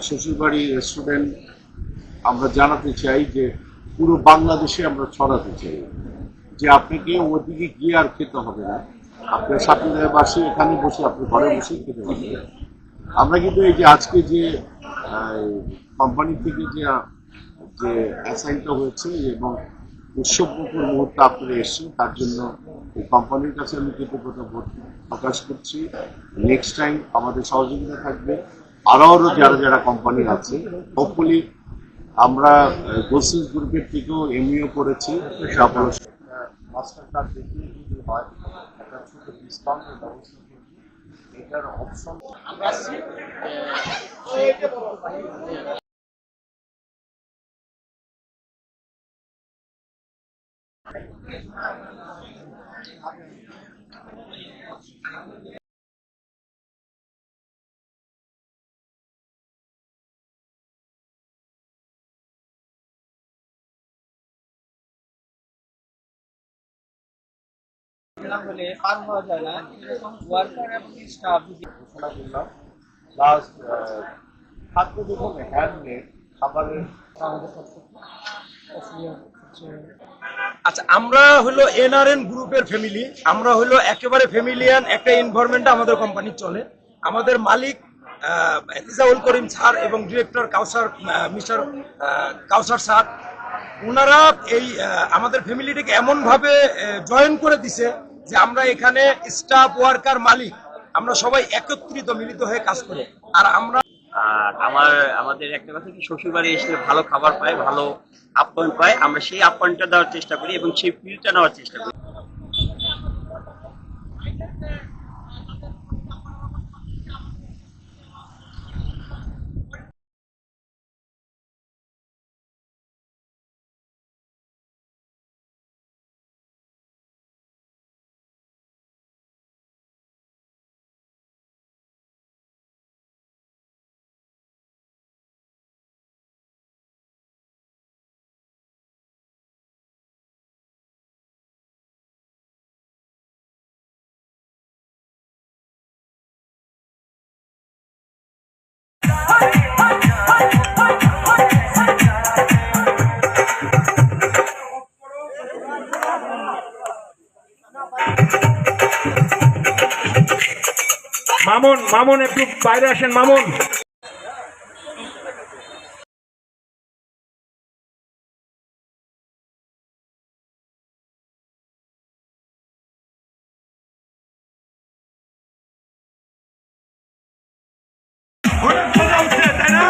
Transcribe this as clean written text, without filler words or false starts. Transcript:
শ্বশুরবাড়ি রেস্টুরেন্ট আমরা জানাতে চাই যে পুরো বাংলাদেশে আমরা ছড়াতে চাই যে আপনাকে ওদিকে গিয়ে আর খেতে হবে না, আপনার সাথে বাসে এখানে বসে আপনি ঘরে বসেই খেতে পারবেন। আমরা কিন্তু এই যে আজকে যে কোম্পানি থেকে যে যে অ্যাসাইনটা হয়েছে এবং উৎসবমুখর মুহূর্তে আপনারা এসছেন তার জন্য এই কোম্পানির কাছে আমি কৃতজ্ঞতা প্রকাশ করছি। নেক্সট টাইম আমাদের সহযোগিতা থাকবে। আরও যারা যারা কোম্পানি আছে, হোপফুলি আমরা গোলসেন্স গ্রুপের থেকেও এমইও করেছি, তারপর মাস্টার কার্ড দেখিয়ে যদি হয় একটা ছোট ডিসকাউন্টের ব্যবস্থা করবো। এটার অপশন আমরা হলে পার হওয়া যায় না, এরকম ওয়ার্কার এবং স্টাফ ঘোষণা করলাম। প্লাস খাদ্য দেখুন হ্যান্ডমেড খাবারের আচ্ছা, আমরা হলো এনআরএন গ্রুপের ফ্যামিলি। আমরা হলো একেবারে ফ্যামিলিয়ান একটা এনভায়রনমেন্টে আমাদের কোম্পানি চলে। আমাদের মালিক রিজাউল করিম স্যার এবং ডিরেক্টর মিস্টার কাউসার স্যার, ওনারা এই আমাদের ফ্যামিলিটাকে এমনভাবে জয়েন করে দিছে যে আমরা এখানে স্টাফ ওয়ার্কার মালিক আমরা সবাই একত্রিত মিলিত হয়ে কাজ করি। আর আমাদের একটা কথা কি, শ্বশুর বাড়ি এসে ভালো খাবার পায়, ভালো আপ্যায়ন পায়, আমরা সেই আপ্যায়নটা দেওয়ার চেষ্টা করি এবং সেই ফিলটা নেওয়ার চেষ্টা করি। মামুন একটু বাইরে আসেন। মামুন, তাই না?